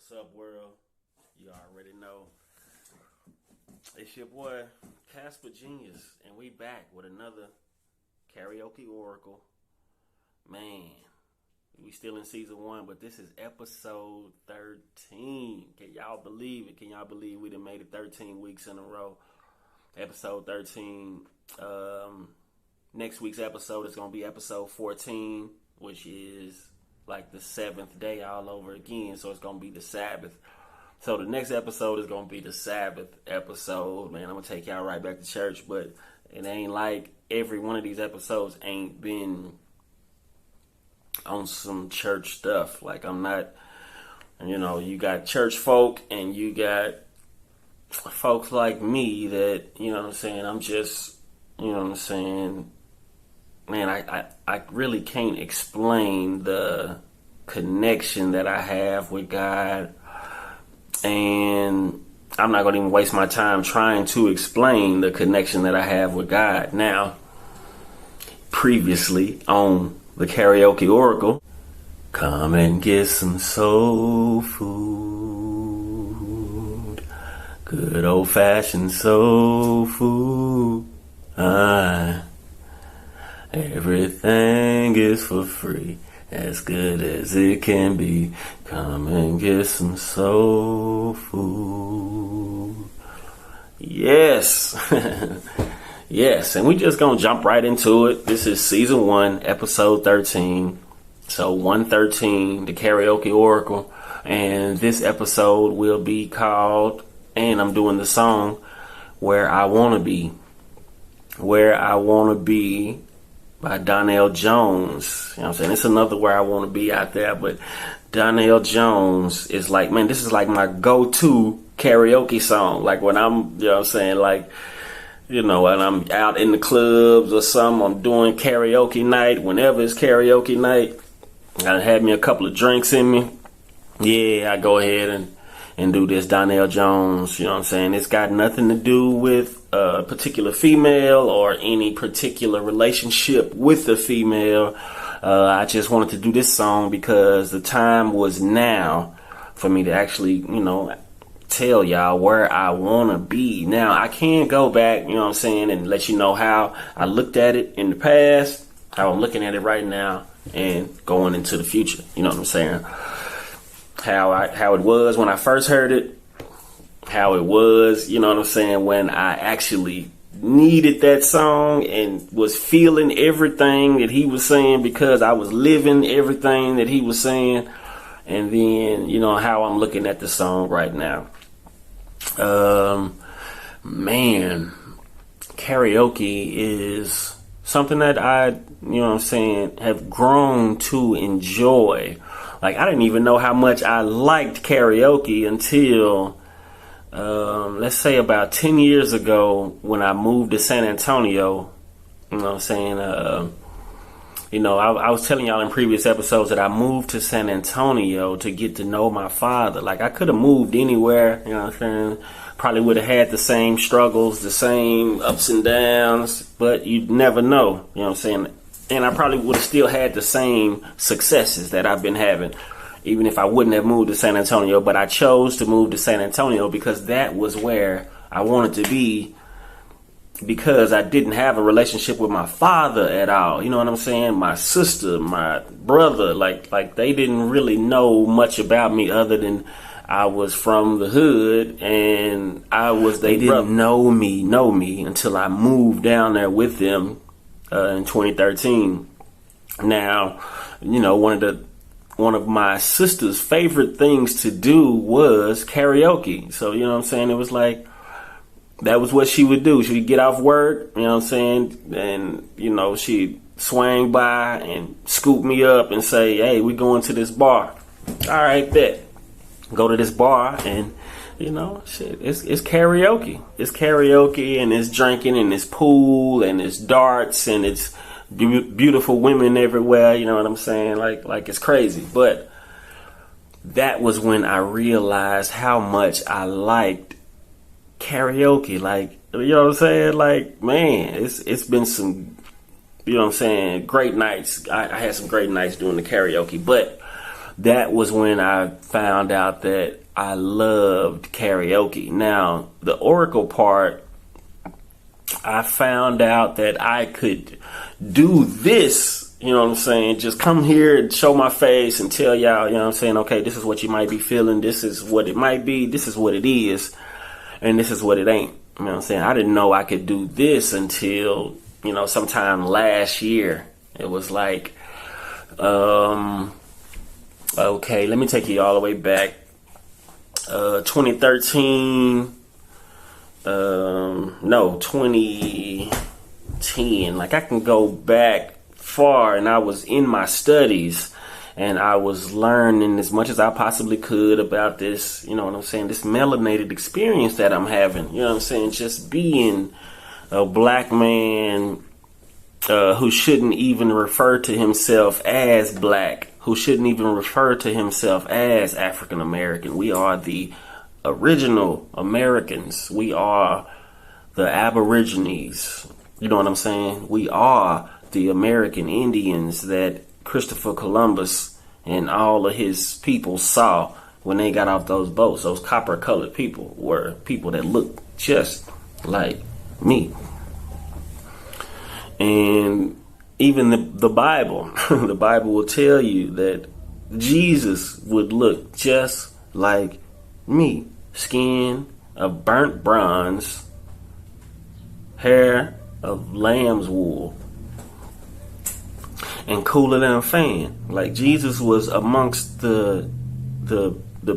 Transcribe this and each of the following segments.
What's up, world? You already know. It's your boy, KasperGenius, and we back with another Karaoke Oracle. Man, we still in season 1, but this is episode 13. Can y'all believe it? Can y'all believe we done made it 13 weeks in a row? Episode 13. Next week's episode is going to be episode 14, which is like the 7th day all over again. So it's going to be the Sabbath. So the next episode is going to be the Sabbath episode. Man, I'm going to take y'all right back to church. But it ain't like every one of these episodes ain't been on some church stuff. Like I'm not, you got church folk and you got folks like me that, I'm just, man, I really can't explain the connection that I have with God. And I'm not going to even waste my time trying to explain the connection that I have with God. Now, previously on the Karaoke Oracle, come and get some soul food. Good old-fashioned soul food. Everything is for free, as good as it can be. Come and get some soul food. Yes. Yes, and we just gonna jump right into it. This is season 1, episode 13. So 113, the Karaoke Oracle. And this episode will be called, and I'm doing the song, Where I Wanna Be. Where I Wanna Be by Donnell Jones. You know what I'm saying? It's another Where I Want to Be out there, but Donnell Jones is like, man, this is like my go-to karaoke song. Like when I'm, when I'm out in the clubs or something, I'm doing karaoke night, whenever it's karaoke night, I had me a couple of drinks in me. Yeah, I go ahead and do this Donnell Jones, It's got nothing to do with a particular female or any particular relationship with the female. I just wanted to do this song because the time was now for me to actually, tell y'all where I want to be. Now, I can go back, and let you know how I looked at it in the past, how I'm looking at it right now, and going into the future. You know what I'm saying? How it was when I first heard it, how it was, when I actually needed that song and was feeling everything that he was saying because I was living everything that he was saying, and then, how I'm looking at the song right now. Man, karaoke is something that I, have grown to enjoy. Like, I didn't even know how much I liked karaoke until, let's say about 10 years ago when I moved to San Antonio. I was telling y'all in previous episodes that I moved to San Antonio to get to know my father. Like, I could have moved anywhere, probably would have had the same struggles, the same ups and downs, but you'd never know, And I probably would have still had the same successes that I've been having, even if I wouldn't have moved to San Antonio. But I chose to move to San Antonio because that was where I wanted to be, because I didn't have a relationship with my father at all. You know what I'm saying? My sister, my brother, like they didn't really know much about me other than I was from the hood, and they didn't know me until I moved down there with them in 2013. Now, one of my sister's favorite things to do was karaoke. So, it was like, that was what she would do. She would get off work, and, she'd swing by and scoop me up and say, hey, we going to this bar. All right, bet. Go to this bar and, it's karaoke. It's karaoke, and it's drinking, and it's pool, and it's darts, and it's beautiful women everywhere. You know what I'm saying? Like it's crazy. But that was when I realized how much I liked karaoke. Like, you know what I'm saying? Like, man, it's been some, great nights. I had some great nights doing the karaoke. But that was when I found out that I loved karaoke. Now, the oracle part, I found out that I could do this, you know what I'm saying? Just come here and show my face and tell y'all, you know what I'm saying? Okay, this is what you might be feeling. This is what it might be. This is what it is. And this is what it ain't. You know what I'm saying? I didn't know I could do this until, sometime last year. It was like, okay, let me take you all the way back. 2013, 2010. Like, I can go back far, and I was in my studies, and I was learning as much as I possibly could about this, you know what I'm saying, this melanated experience that I'm having, you know what I'm saying, just being a black man who shouldn't even refer to himself as black, who shouldn't even refer to himself as African American. We are the original Americans. We are the Aborigines. You know what I'm saying? We are the American Indians that Christopher Columbus and all of his people saw when they got off those boats. Those copper-colored people were people that looked just like me. And even the Bible, the Bible will tell you that Jesus would look just like me. Skin of burnt bronze, hair of lamb's wool, and cooler than a fan. Like, Jesus was amongst the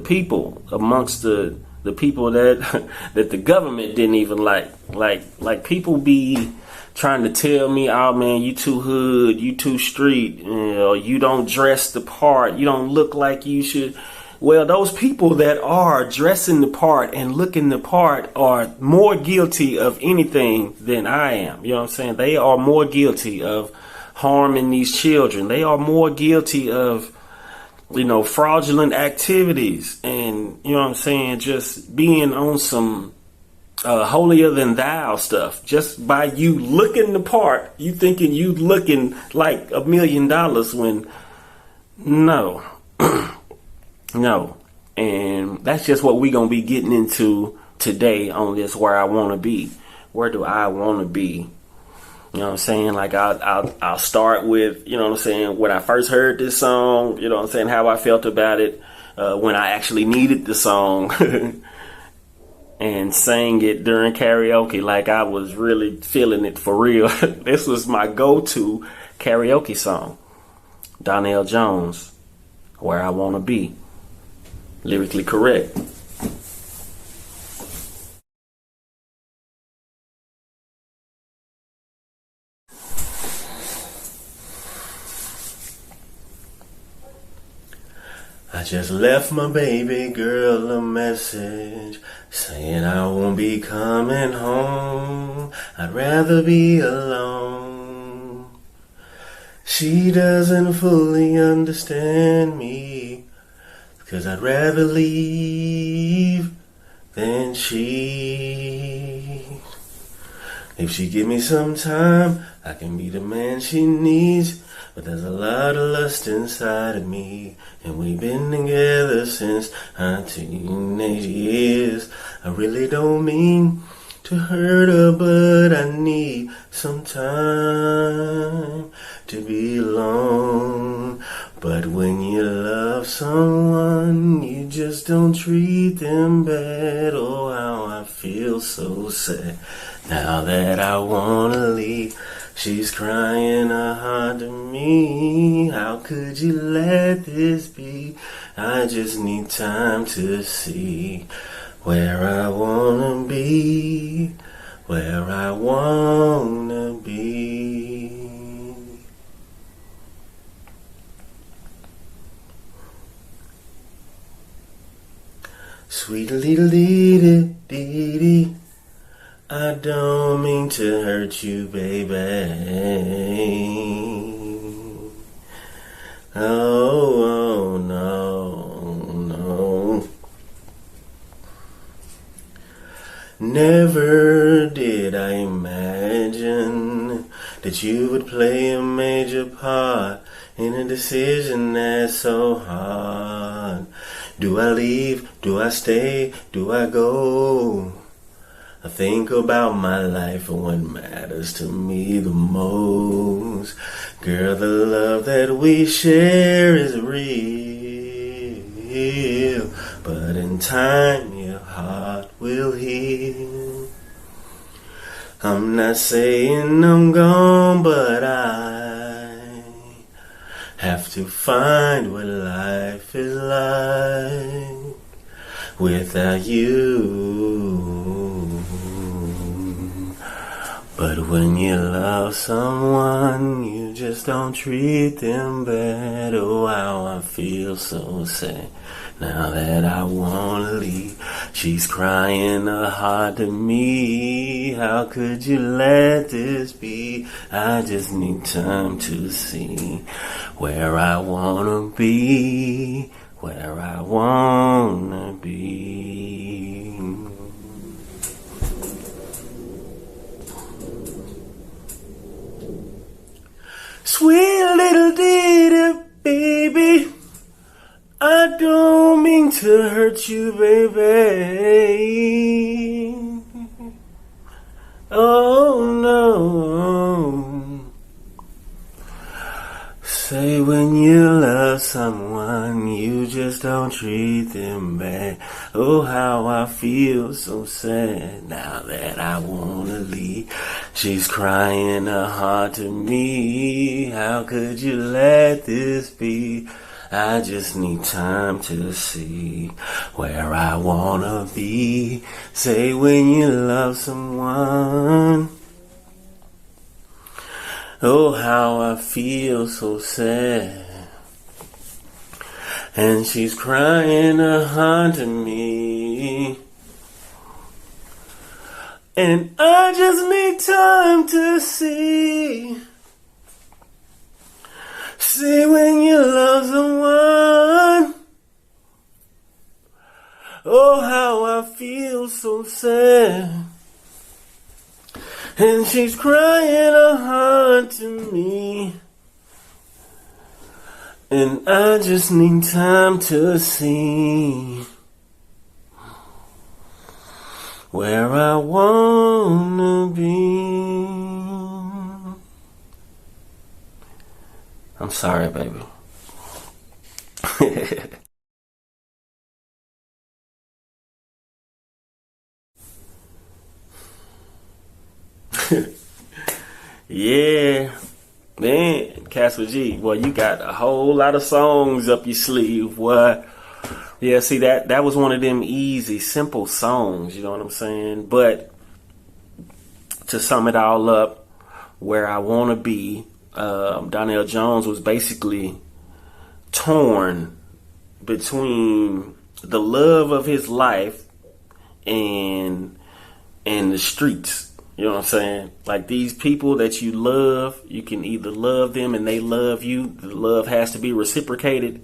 people, amongst the people that that the government didn't even like. Like people be trying to tell me, oh man, you too hood, you too street, you don't dress the part, you don't look like you should. Well, those people that are dressing the part and looking the part are more guilty of anything than I am. You know what I'm saying? They are more guilty of harming these children. They are more guilty of, fraudulent activities. And, you know what I'm saying, just being on some holier than thou stuff. Just by you looking the part, you thinking you looking like $1 million when no. No. And that's just what we gonna be getting into today on this Where I Want to Be. Where do I want to be? You know what I'm saying? Like, I'll start with, you know what I'm saying, when I first heard this song, you know what I'm saying, how I felt about it, when I actually needed the song and sang it during karaoke like I was really feeling it for real. This was my go-to karaoke song. Donnell Jones, Where I Want to Be. Lyrically correct. I just left my baby girl a message saying I won't be coming home. I'd rather be alone. She doesn't fully understand me, 'cause I'd rather leave than she. If she give me some time, I can be the man she needs. But there's a lot of lust inside of me, and we've been together since our teenage years. I really don't mean to hurt her, but I need some time to be alone. But when you love someone, you just don't treat them bad. Oh, how I feel so sad now that I wanna leave. She's crying her heart to me. How could you let this be? I just need time to see where I wanna be, where I wanna be. Sweet little dee dee dee dee. I don't mean to hurt you, baby. Oh, no. Never did I imagine that you would play a major part in a decision that's so hard. Do I leave? Do I stay? Do I go? I think about my life and what matters to me the most. Girl, the love that we share is real, but in time your heart will heal. I'm not saying I'm gone, but I have to find what life is like without you. But when you love someone, you just don't treat them bad. Oh, how I feel so sad now that I wanna leave. She's crying her heart to me. How could you let this be? I just need time to see where I wanna be, where I wanna be. Sweet little ditty, baby, I don't mean to hurt you, baby. Oh no. Say when you love someone, you just don't treat them bad. Oh, how I feel so sad now that I wanna leave. She's crying her heart to me. How could you let this be? I just need time to see where I wanna be. Say when you love someone, oh, how I feel so sad. And she's crying her heart to me. And I just need time to see. See when you love someone, oh, how I feel so sad. And she's crying her heart to me. And I just need time to see where I wanna be. I'm sorry, baby. Yeah, man, Casper G. Well, you got a whole lot of songs up your sleeve. What? Yeah, see that was one of them easy, simple songs. You know what I'm saying? But to sum it all up, where I want to be, Donnell Jones was basically torn between the love of his life and the streets. You know what I'm saying? Like these people that you love, you can either love them and they love you. The love has to be reciprocated,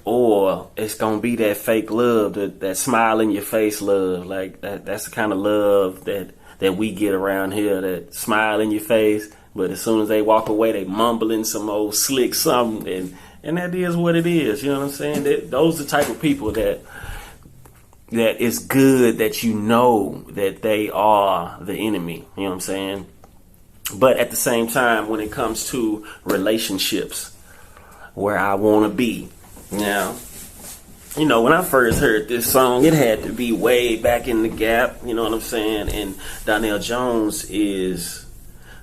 or it's gonna be that fake love, that smile in your face love. Like that's the kind of love that we get around here. That smile in your face, but as soon as they walk away, they mumbling some old slick something, and that is what it is. You know what I'm saying? Those are the type of people that it's good that you know that they are the enemy. You know what I'm saying? But at the same time, when it comes to relationships, where I want to be. Now, you know, when I first heard this song, it had to be way back in the gap. You know what I'm saying? And Donnell Jones is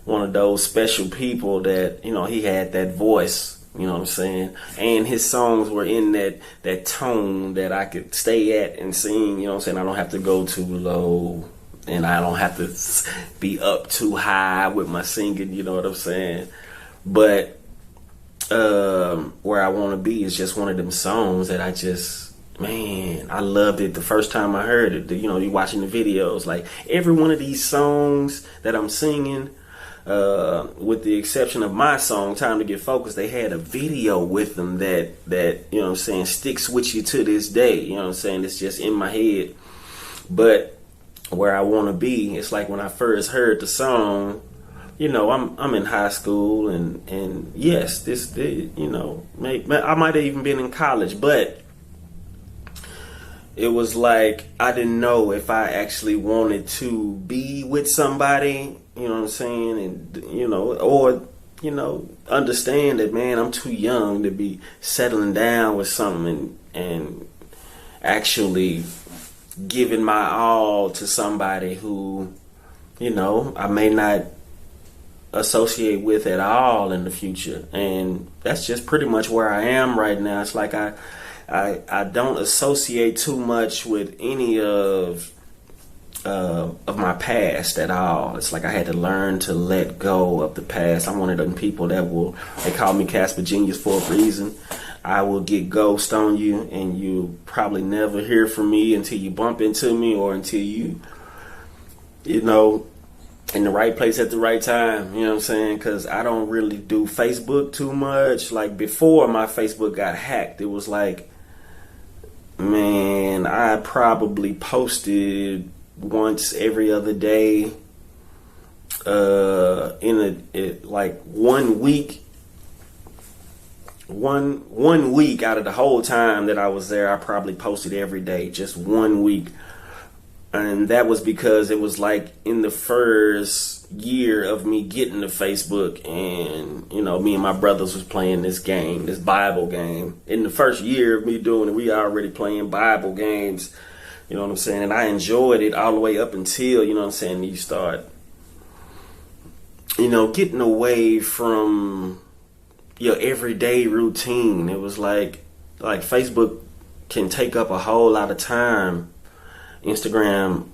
one of those special people that, you know, he had that voice. You know what I'm saying? And his songs were in that tone that I could stay at and sing. You know what I'm saying? I don't have to go too low, and I don't have to be up too high with my singing. You know what I'm saying? But Where I Want to Be is just one of them songs that I just, man, I loved it the first time I heard it. You know, you watching the videos, like every one of these songs that I'm singing, with the exception of my song, Time to Get Focused, they had a video with them that, you know what I'm saying, sticks with you to this day. You know what I'm saying? It's just in my head. But Where I Want to Be, it's like when I first heard the song, I'm in high school, and yes, I might have even been in college, but it was like I didn't know if I actually wanted to be with somebody, you know what I'm saying, and or understand that, man, I'm too young to be settling down with something and actually giving my all to somebody who, I may not associate with at all in the future. And that's just pretty much where I am right now. It's like I don't associate too much with any of my past at all. It's like I had to learn to let go of the past. I'm one of them people they call me KasperGenius for a reason. I will get ghost on you, and you'll probably never hear from me until you bump into me, or until you in the right place at the right time. You know what I'm saying? Because I don't really do Facebook too much. Like, before my Facebook got hacked, it was like, man, I probably posted once every other day. Like 1 week. One week out of the whole time that I was there, I probably posted every day, just 1 week. And that was because it was like in the first year of me getting to Facebook, and me and my brothers was playing this game, this Bible game. In the first year of me doing it, we already playing Bible games, you know what I'm saying? And I enjoyed it all the way up until, you know what I'm saying, you start getting away from your everyday routine. It was like Facebook can take up a whole lot of time. Instagram,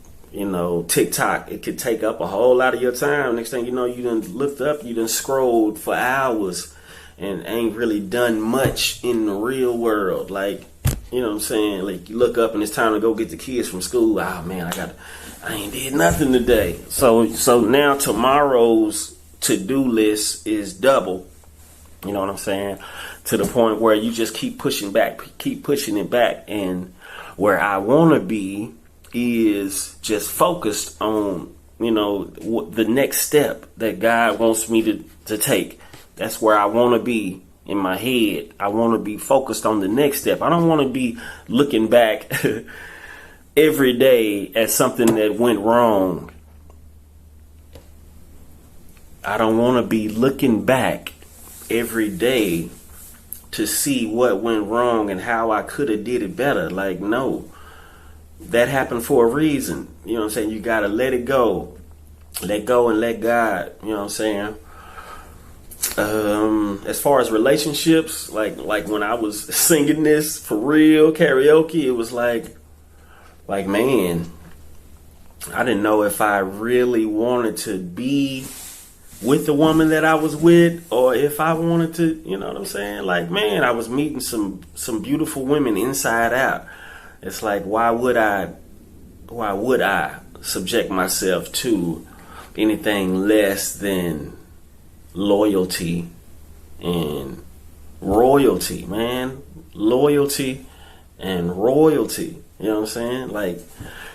TikTok, it could take up a whole lot of your time. Next thing you know, you done looked up, you done scrolled for hours and ain't really done much in the real world. Like, you know what I'm saying? Like, you look up and it's time to go get the kids from school. Oh man, I ain't did nothing today. So now tomorrow's to-do list is double. You know what I'm saying? To the point where you just keep pushing it back. And where I want to be is just focused on, the next step that God wants me to take. That's where I want to be in my head. I want to be focused on the next step. I don't want to be looking back every day at something that went wrong. I don't want to be looking back every day to see what went wrong and how I could have did it better. Like, no, that happened for a reason. You know what I'm saying? You got to let it go. Let go and let God. You know what I'm saying? As far as relationships, like when I was singing this for real, karaoke, it was like, man, I didn't know if I really wanted to be with the woman that I was with, or if I wanted to, you know what I'm saying? Like, man, I was meeting some beautiful women inside out. It's like, why would I subject myself to anything less than loyalty and royalty, man? Loyalty and royalty. You know what I'm saying? Like,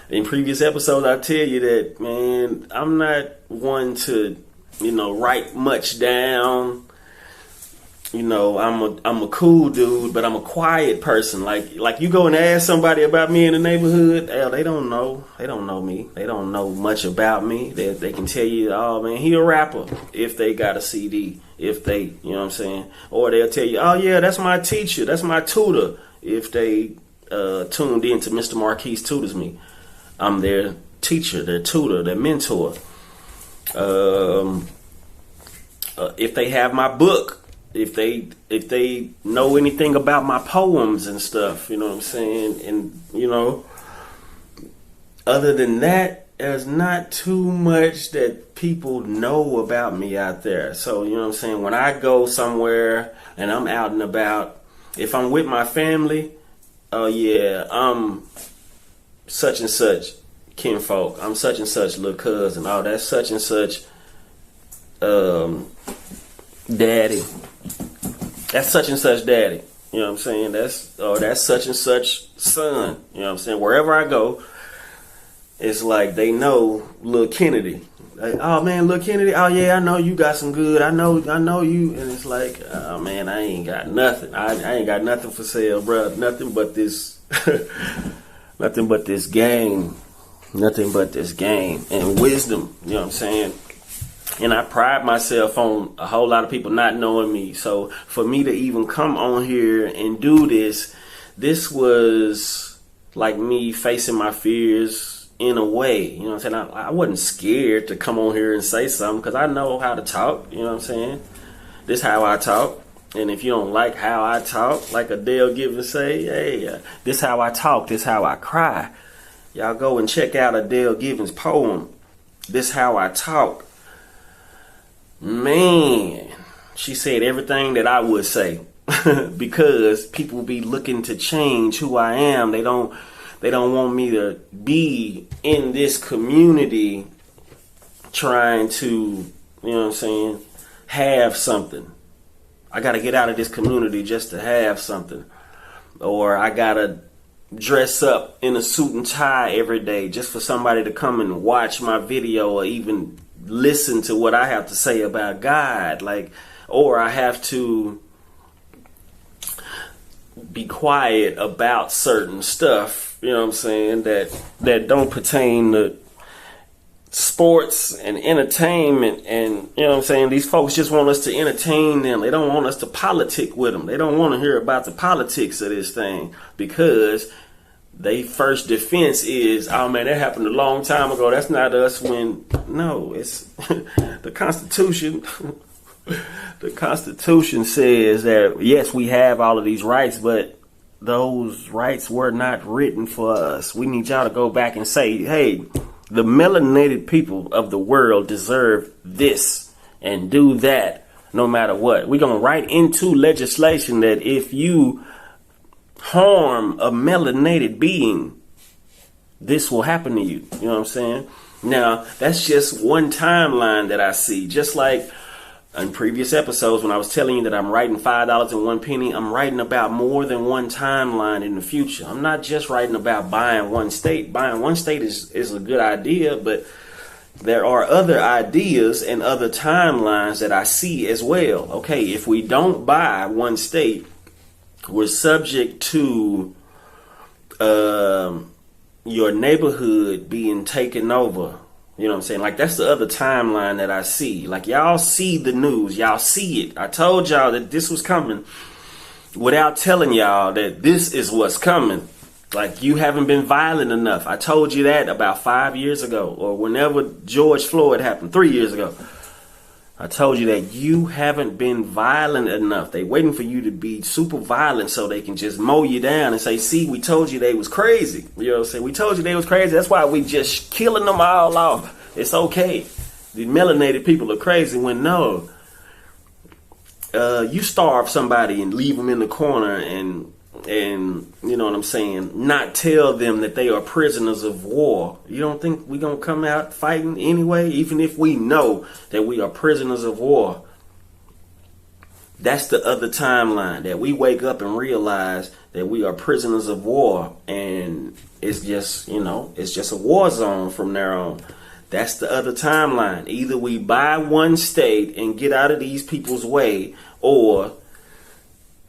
in previous episodes, I tell you that, man, I'm not one to, write much down. I'm a cool dude, but I'm a quiet person. Like you go and ask somebody about me in the neighborhood, they don't know. They don't know me. They don't know much about me. They can tell you, oh man, he a rapper, if they got a CD, if they, you know what I'm saying? Or they'll tell you, oh yeah, that's my teacher, that's my tutor, if they tuned in to Mr. Marquise Tutors Me. I'm their teacher, their tutor, their mentor. If they have my book, if they know anything about my poems and stuff, you know what I'm saying? And, other than that, there's not too much that people know about me out there. So, you know what I'm saying? When I go somewhere and I'm out and about, if I'm with my family, oh yeah, I'm such and such kinfolk. I'm such and such little cousin. Oh, that's such and such daddy. That's such and such daddy. You know what I'm saying? That's such and such son. You know what I'm saying? Wherever I go, it's like they know Lil Kennedy. Like, oh man, Lil Kennedy, oh yeah, I know you got some good. I know you. And it's like, oh man, I ain't got nothing. I ain't got nothing for sale, bro. Nothing but this, nothing but this game. Nothing but this game and wisdom. You know what I'm saying? And I pride myself on a whole lot of people not knowing me. So for me to even come on here and do this was like me facing my fears in a way. You know what I'm saying? I wasn't scared to come on here and say something because I know how to talk. You know what I'm saying? This is how I talk. And if you don't like how I talk, like Adele Givens say, hey, this how I talk, this how I cry. Y'all go and check out Adele Givens' poem, This How I Talk. Man, she said everything that I would say because people be looking to change who I am. They don't want me to be in this community trying to, you know what I'm saying, have something. I got to get out of this community just to have something. Or I got to dress up in a suit and tie every day just for somebody to come and watch my video or even listen to what I have to say about God. Like, or I have to be quiet about certain stuff, you know what I'm saying, that don't pertain to sports and entertainment. And you know what I'm saying, these folks just want us to entertain them. They don't want us to politic with them. They don't want to hear about the politics of this thing because they first defense is, oh man, that happened a long time ago. That's not us. When no, it's the Constitution. The Constitution says that yes, we have all of these rights, but those rights were not written for us. We need y'all to go back and say, hey, the melanated people of the world deserve this and do that no matter what. We're going to write into legislation that if you harm a melanated being, this will happen to you. You know what I'm saying? Now, that's just one timeline that I see. Just like in previous episodes when I was telling you that I'm writing $5.01, I'm writing about more than one timeline in the future. I'm not just writing about buying one state. Buying one state is a good idea, but there are other ideas and other timelines that I see as well. Okay, if we don't buy one state, we're subject to your neighborhood being taken over. You know what I'm saying? Like, that's the other timeline that I see. Like, y'all see the news. Y'all see it. I told y'all that this was coming without telling y'all that this is what's coming. Like, you haven't been violent enough. I told you that about 5 years ago, or whenever George Floyd happened, 3 years ago. I told you that you haven't been violent enough. They waiting for you to be super violent so they can just mow you down and say, see, we told you they was crazy. You know what I'm saying? We told you they was crazy. That's why we just killing them all off. It's okay. The melanated people are crazy when no. You starve somebody and leave them in the corner and you know what I'm saying, not tell them that they are prisoners of war. You don't think we gonna come out fighting anyway, even if we know that we are prisoners of war? That's the other timeline, that we wake up and realize that we are prisoners of war, and it's just, you know, it's just a war zone from there on. That's the other timeline. Either we buy one state and get out of these people's way, or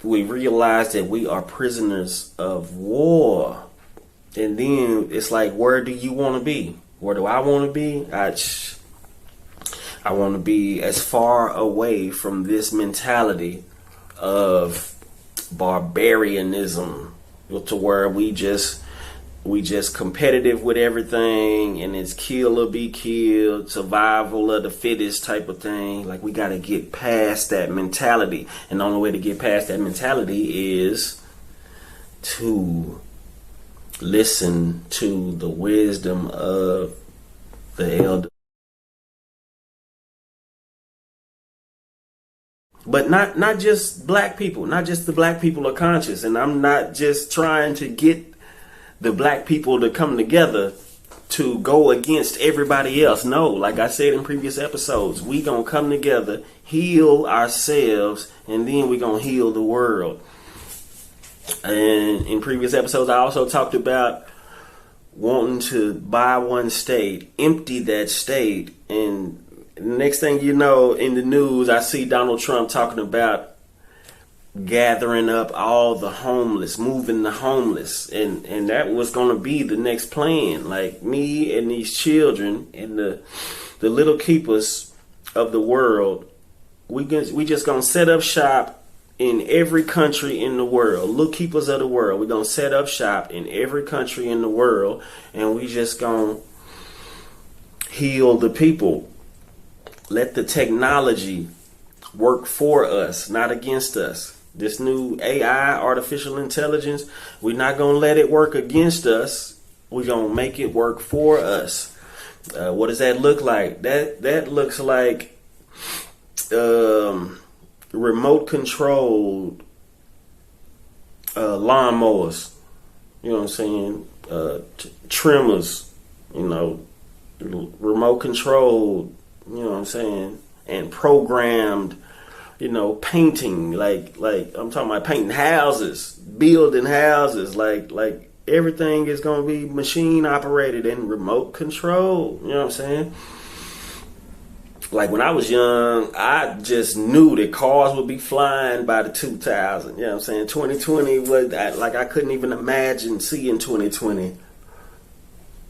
we realize that we are prisoners of war. And then it's like, where do you want to be? Where do I want to be? I want to be as far away from this mentality of barbarianism, to where we just competitive with everything, and it's kill or be killed, survival of the fittest type of thing. Like, we got to get past that mentality, and the only way to get past that mentality is to listen to the wisdom of the elder. But not just black people, not just the black people are conscious, and I'm not just trying to get the black people to come together to go against everybody else. No, like I said in previous episodes, we gonna come together, heal ourselves, and then we gonna heal the world. And in previous episodes, I also talked about wanting to buy one state, empty that state, and the next thing you know, in the news, I see Donald Trump talking about gathering up all the homeless, moving the homeless, and that was going to be the next plan. Like, me and these children and the little keepers of the world, we just going to set up shop in every country in the world. Little keepers of the world, we're going to set up shop in every country in the world, and we just going to heal the people. Let the technology work for us, not against us. This new AI, artificial intelligence, we're not going to let it work against us. We're going to make it work for us. What does that look like? That looks like remote controlled lawnmowers. You know what I'm saying? Trimmers, remote controlled, you know what I'm saying? And programmed, painting, like I'm talking about painting houses, building houses, like everything is going to be machine operated and remote control. You know what I'm saying? Like, when I was young, I just knew that cars would be flying by the 2000. You know what I'm saying? 2020 was like, I couldn't even imagine seeing 2020.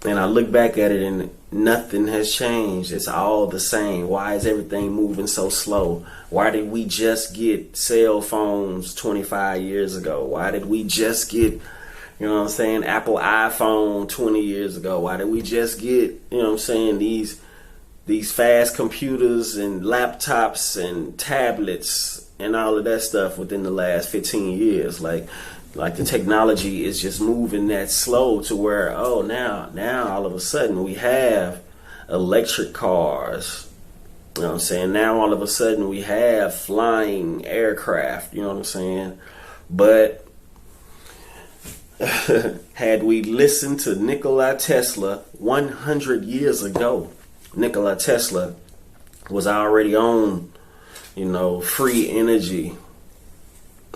And I look back at it and nothing has changed. It's all the same. Why is everything moving so slow? Why did we just get cell phones 25 years ago? Why did we just get, you know what I'm saying, Apple iPhone 20 years ago? Why did we just get, you know what I'm saying, these fast computers and laptops and tablets and all of that stuff within the last 15 years? Like the technology is just moving that slow to where, now all of a sudden we have electric cars. You know what I'm saying? Now all of a sudden we have flying aircraft. You know what I'm saying? But had we listened to Nikola Tesla 100 years ago, Nikola Tesla was already on, free energy.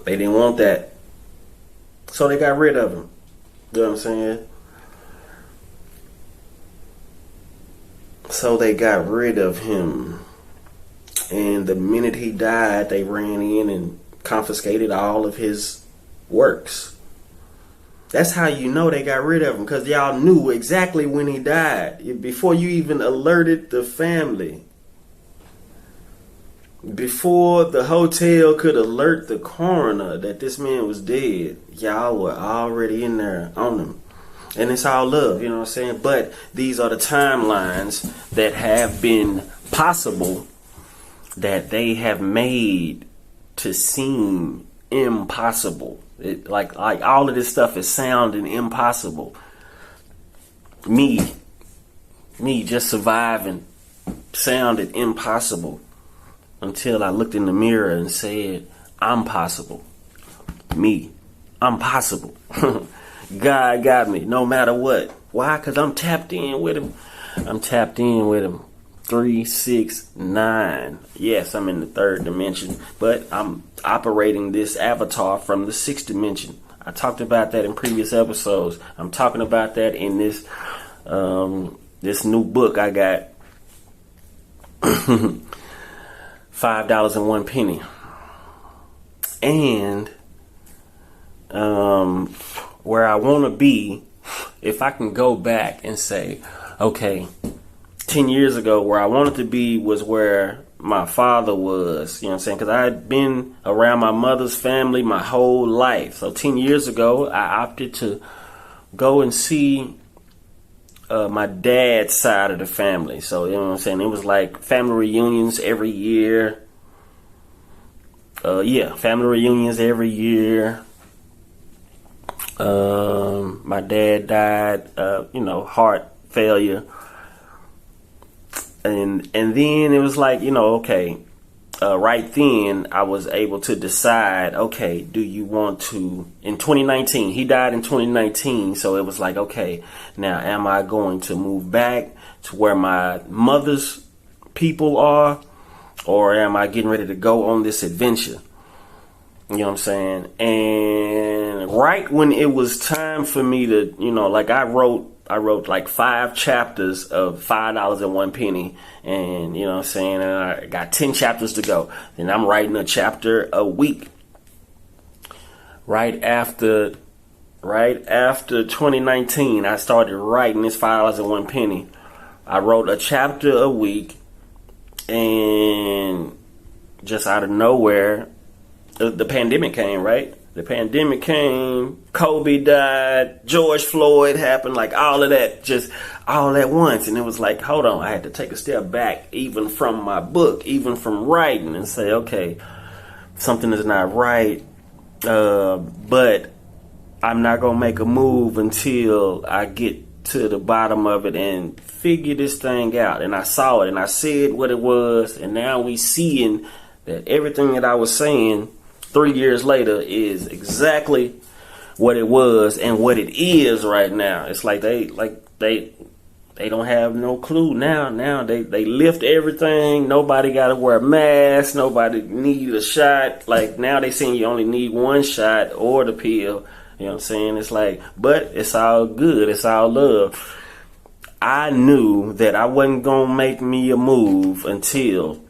They didn't want that. So they got rid of him. You know what I'm saying? So they got rid of him. And the minute he died, they ran in and confiscated all of his works. That's how you know they got rid of him, because y'all knew exactly when he died. Before you even alerted the family. Before the hotel could alert the coroner that this man was dead, y'all were already in there on him. And it's all love, you know what I'm saying? But these are the timelines that have been possible, that they have made to seem impossible. Like all of this stuff is sounding impossible. Me just surviving sounded impossible until I looked in the mirror and said, I'm possible. I'm possible. God got me no matter what. Why? Because I'm tapped in with him. 3, 6, 9. Yes, I'm in the third dimension, but I'm operating this avatar from the 6th dimension. I talked about that in previous episodes. I'm talking about that in this this new book I got. $5.01. And where I want to be, if I can go back and say, okay, 10 years ago, where I wanted to be was where my father was, you know what I'm saying? Because I had been around my mother's family my whole life. So 10 years ago, I opted to go and see my dad's side of the family. So, you know what I'm saying? It was like family reunions every year. Family reunions every year. My dad died, heart failure. And then it was like, right then I was able to decide, okay, do you want to, in 2019, he died in 2019. So it was like, okay, now am I going to move back to where my mother's people are, or am I getting ready to go on this adventure? You know what I'm saying? And right when it was time for me to, I wrote wrote like 5 chapters of $5.01, and you know what I'm saying, and I got 10 chapters to go. And I'm writing a chapter a week. Right after 2019, I started writing this $5.01. I wrote a chapter a week, and just out of nowhere, the pandemic came, right? The pandemic came, Kobe died, George Floyd happened, like all of that, just all at once. And it was like, hold on, I had to take a step back, even from my book, even from writing, and say, okay, something is not right, but I'm not going to make a move until I get to the bottom of it and figure this thing out. And I saw it, and I said what it was, and now we seeing that everything that I was saying 3 years later is exactly what it was and what it is right now. It's like they don't have no clue now. Now they lift everything. Nobody got to wear a mask. Nobody need a shot. Like now they saying you only need one shot or the pill. You know what I'm saying? It's like, but it's all good. It's all love. I knew that I wasn't gonna make me a move until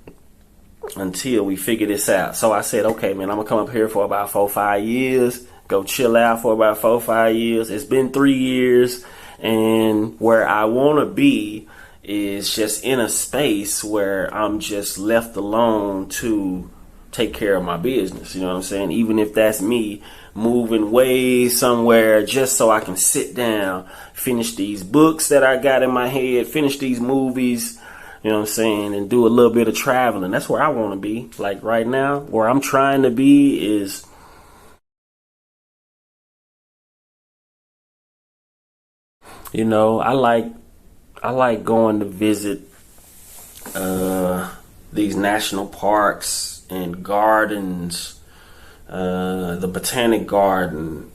we figure this out. So I said, okay, man, I'm gonna come up here for about 4-5 years, go chill out for about 4-5 years. It's been 3 years, and where I want to be is just in a space where I'm just left alone to take care of my business. You know what I'm saying? Even if that's me moving way somewhere just so I can sit down, finish these books that I got in my head, finish these movies, you know what I'm saying, and do a little bit of traveling. That's where I want to be. Like right now, where I'm trying to be is, you know, I like going to visit these national parks and gardens, the Botanic Garden,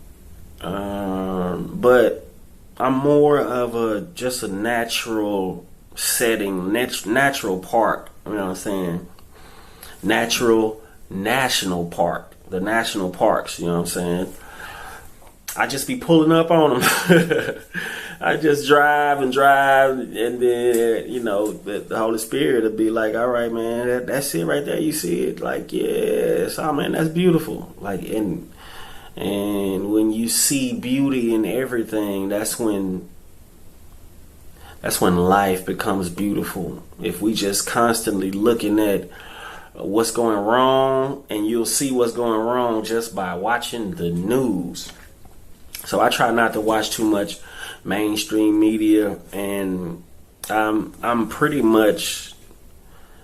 but I'm more of just a natural setting, natural park, you know what I'm saying, natural national park, the national parks, you know what I'm saying. I just be pulling up on them. I just drive, and then, you know, the Holy Spirit will be like, all right, man, that's it right there, you see it, like, yes, oh man, that's beautiful. Like, and when you see beauty in everything, that's when life becomes beautiful. If we just constantly looking at what's going wrong, and you'll see what's going wrong just by watching the news. So I try not to watch too much mainstream media, and I'm pretty much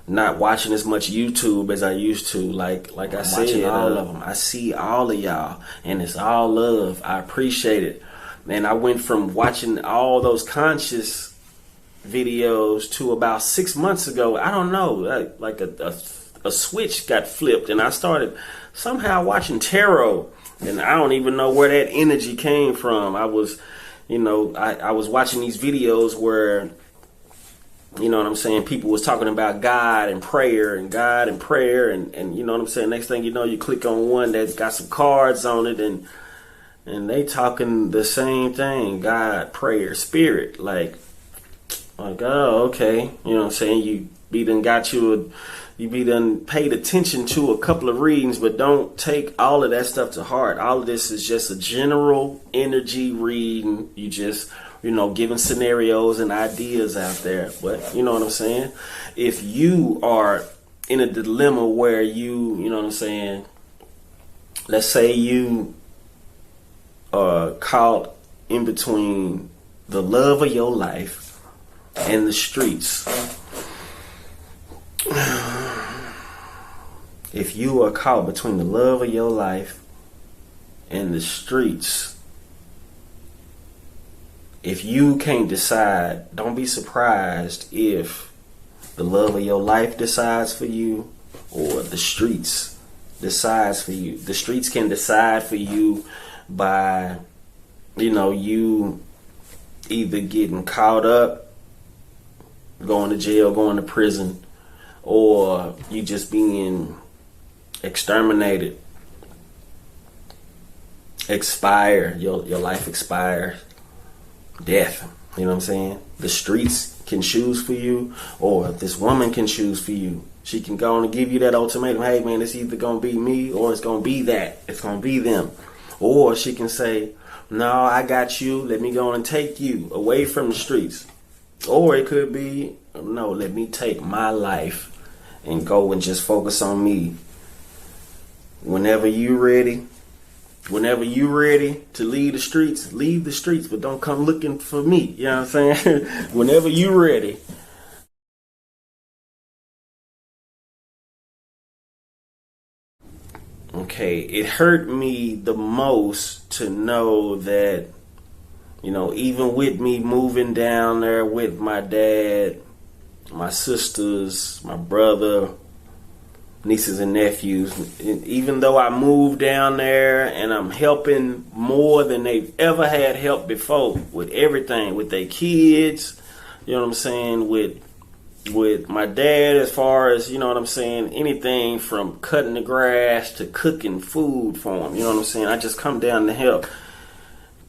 not watching as much YouTube as I used to. Like I said, watching all of them. I see all of y'all, and it's all love. I appreciate it. And I went from watching all those conscious videos to about 6 months ago, I don't know, like a switch got flipped, and I started somehow watching tarot, and I don't even know where that energy came from. I was, you know, I was watching these videos where, you know what I'm saying, people was talking about God and prayer, and you know what I'm saying, next thing you know, you click on one that's got some cards on it, and they talking the same thing, God, prayer, spirit, like, oh, okay, you know what I'm saying, you be done paid attention to a couple of readings, but don't take all of that stuff to heart. All of this is just a general energy reading. You just, you know, giving scenarios and ideas out there. But you know what I'm saying? If you are in a dilemma where you know what I'm saying, let's say you are caught in between the love of your life and the streets. If you are caught between the love of your life and the streets, if you can't decide, don't be surprised if the love of your life decides for you or the streets decides for you. The streets can decide for you by, you know, you either getting caught up, going to jail, going to prison, or you just being exterminated, expire, your life expires, death. You know what I'm saying? The streets can choose for you, or this woman can choose for you. She can go on and give you that ultimatum. Hey, man, it's either going to be me or it's going to be that. It's going to be them. Or she can say, no, I got you. Let me go on and take you away from the streets. Or it could be, no, let me take my life and go and just focus on me. Whenever you ready to leave the streets, but don't come looking for me. You know what I'm saying? Whenever you ready. Okay, it hurt me the most to know that, you know, even with me moving down there with my dad, my sisters, my brother, nieces and nephews, even though I moved down there and I'm helping more than they've ever had help before with everything, with their kids, you know what I'm saying, with my dad, as far as, you know what I'm saying, anything from cutting the grass to cooking food for him, you know what I'm saying, I just come down to help.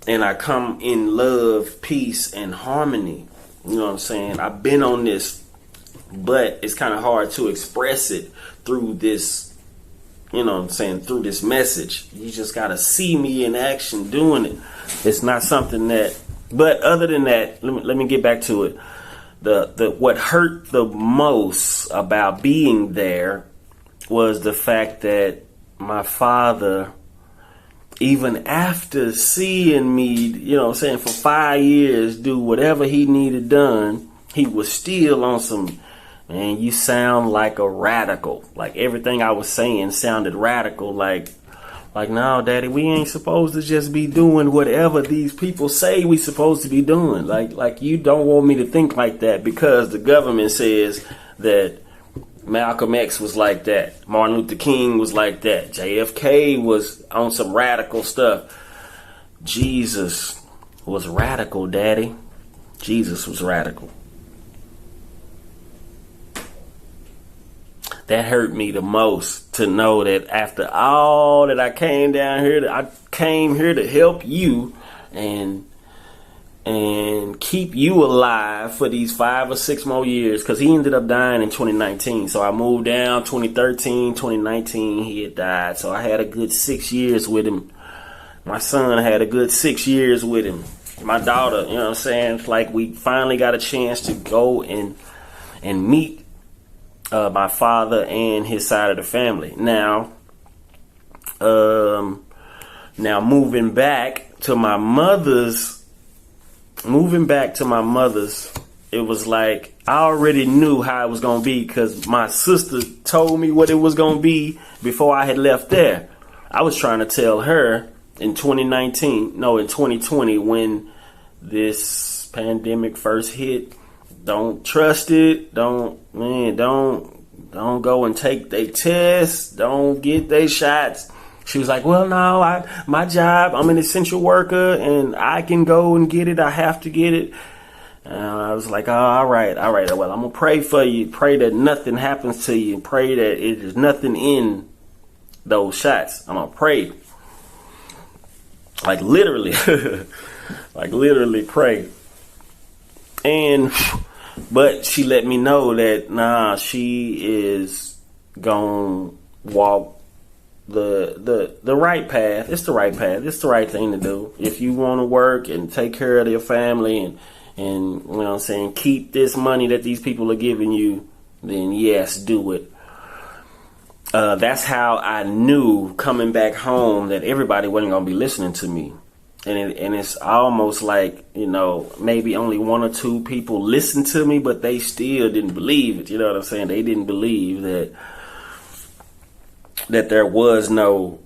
And I come in love, peace, and harmony. You know what I'm saying? I've been on this, but it's kind of hard to express it through this, you know what I'm saying, through this message. You just got to see me in action doing it. It's not something that, but other than that, let me get back to it. What hurt the most about being there was the fact that my father, even after seeing me, you know what I'm saying, for 5 years do whatever he needed done, he was still on some, man, you sound like a radical. Like everything I was saying sounded radical. Like, no, Daddy, we ain't supposed to just be doing whatever these people say we supposed to be doing. Like you don't want me to think like that because the government says that Malcolm X was like that. Martin Luther King was like that. JFK was on some radical stuff. Jesus was radical, Daddy. Jesus was radical. That hurt me the most to know that after all that I came down here, I came here to help you and keep you alive for these 5 or 6 more years, because he ended up dying in 2019. So I moved down 2013, 2019, he had died. So I had a good 6 years with him. My son had a good 6 years with him. My daughter, you know what I'm saying? It's like we finally got a chance to go and meet my father and his side of the family. Now moving back to my mother's, it was like I already knew how it was going to be because my sister told me what it was going to be before I had left there. I was trying to tell her in 2020, when this pandemic first hit, don't trust it. Don't go and take their tests. Don't get their shots. She was like, well, no, my job, I'm an essential worker and I can go and get it. I have to get it. And I was like, oh, all right. Well, I'm going to pray for you. Pray that nothing happens to you. Pray that there's nothing in those shots. I'm going to pray. Like literally, pray. But she let me know that, she is going to walk the right path. It's the right path. It's the right thing to do. If you want to work and take care of your family and you know what I'm saying, keep this money that these people are giving you, then yes, do it. That's how I knew coming back home that everybody wasn't going to be listening to me. And it's almost like, you know, maybe only 1 or 2 people listened to me, but they still didn't believe it. You know what I'm saying? They didn't believe that there was no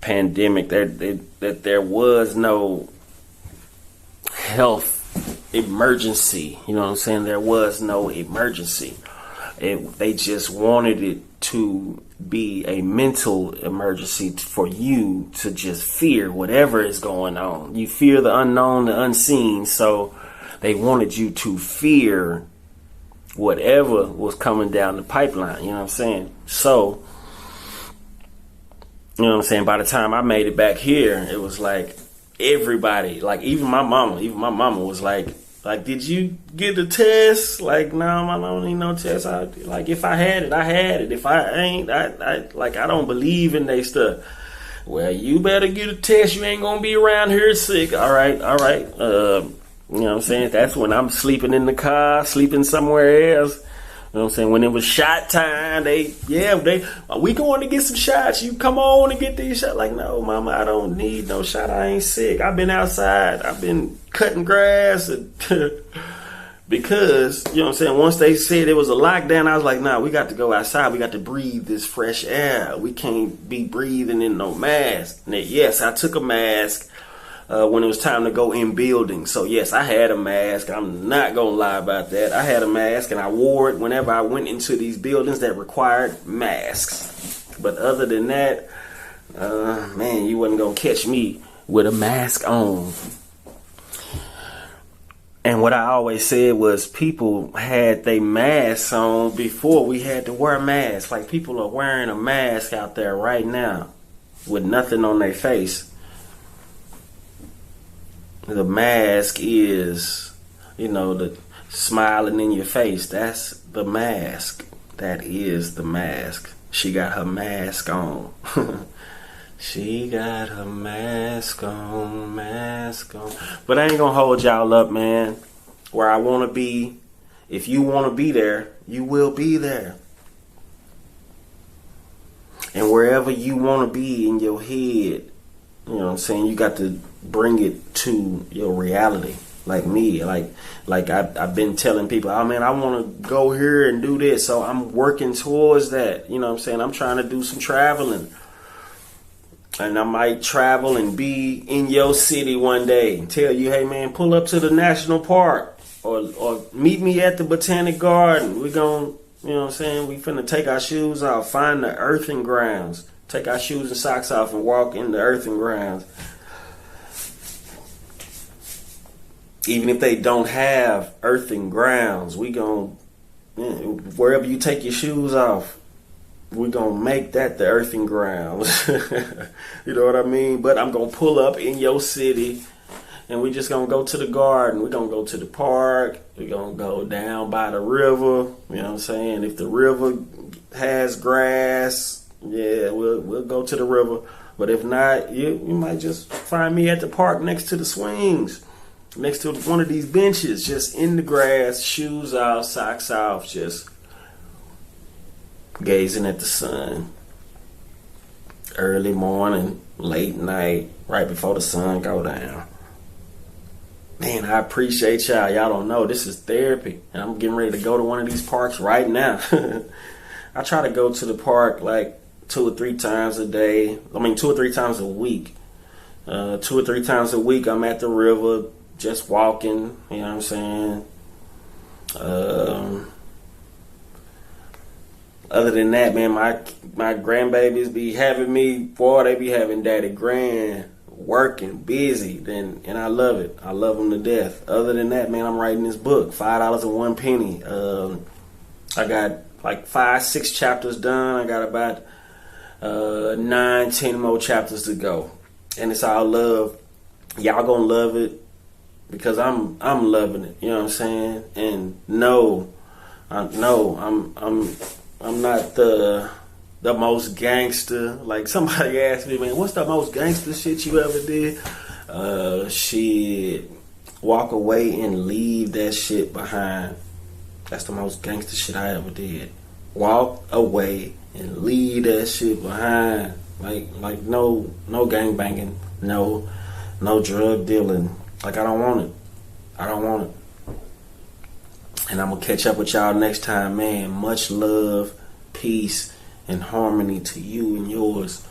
pandemic, that there was no health emergency. You know what I'm saying? There was no emergency. They just wanted it to be a mental emergency for you to just fear whatever is going on. You fear the unknown, the unseen. So they wanted you to fear whatever was coming down the pipeline. You know what I'm saying? So, you know what I'm saying? By the time I made it back here, it was like everybody, like even my mama was like, did you get a test? Like, no, I don't need no test. Like, if I had it, I had it. If I ain't, I don't believe in they stuff. Well, you better get a test. You ain't gonna be around here sick. All right. You know what I'm saying? That's when I'm sleeping in the car, sleeping somewhere else. You know what I'm saying? When it was shot time, we going to get some shots. You come on and get these shots. Like, no, mama, I don't need no shot. I ain't sick. I've been outside. I've been cutting grass. And because, you know what I'm saying, once they said it was a lockdown, I was like, nah, we got to go outside. We got to breathe this fresh air. We can't be breathing in no mask. And yes, I took a mask when it was time to go in buildings. So yes, I had a mask. I'm not gonna lie about that. I had a mask and I wore it whenever I went into these buildings that required masks. But other than that, man, you wasn't gonna catch me with a mask on. And what I always said was people had their masks on before we had to wear masks. Like, people are wearing a mask out there right now with nothing on their face. The mask is, the smiling in your face. That's the mask. That is the mask. She got her mask on. She got her mask on. But I ain't gonna hold y'all up, man. Where I want to be, if you want to be there, you will be there. And wherever you want to be in your head, you know what I'm saying, you got to bring it to your reality. Like me, like I've been telling people, oh man, I want to go here and do this, so I'm working towards that. You know what I'm saying? I'm trying to do some traveling, and I might travel and be in your city one day and tell you, hey man, pull up to the national park or meet me at the Botanic Garden. We're going, you know what I'm saying, we finna take our shoes off, find the earthing grounds, take our shoes and socks off and walk in the earthing grounds. Even if they don't have earthing grounds, we gon', wherever you take your shoes off, we gonna make that the earthing grounds. You know what I mean? But I'm gonna pull up in your city, and we just gonna go to the garden. We're gonna go to the park. We're gonna go down by the river. You know what I'm saying? If the river has grass, yeah, we'll go to the river. But if not, you might just find me at the park next to the swings, next to one of these benches, just in the grass, shoes off, socks off, just gazing at the sun. Early morning, late night, right before the sun go down. Man, I appreciate y'all. Y'all don't know, this is therapy. And I'm getting ready to go to one of these parks right now. I try to go to the park like 2 or 3 times a day. 2 or 3 times a week. 2 or 3 times a week I'm at the river, just walking, you know what I'm saying? Other than that, man, my grandbabies be having me, boy, they be having daddy grand, working, busy, and I love it. I love them to death. Other than that, man, I'm writing this book, $5.01. I got like 5-6 chapters done. I got about 9-10 more chapters to go, and it's all love. Y'all gonna love it because I'm loving it. You know what I'm saying? And I'm not the most gangster. Like, somebody asked me, man, what's the most gangster shit you ever did? Shit, walk away and leave that shit behind. That's the most gangster shit I ever did. Walk away and leave that shit behind. Like no gang banging, no drug dealing. Like, I don't want it. And I'm gonna catch up with y'all next time, man. Much love, peace, and harmony to you and yours.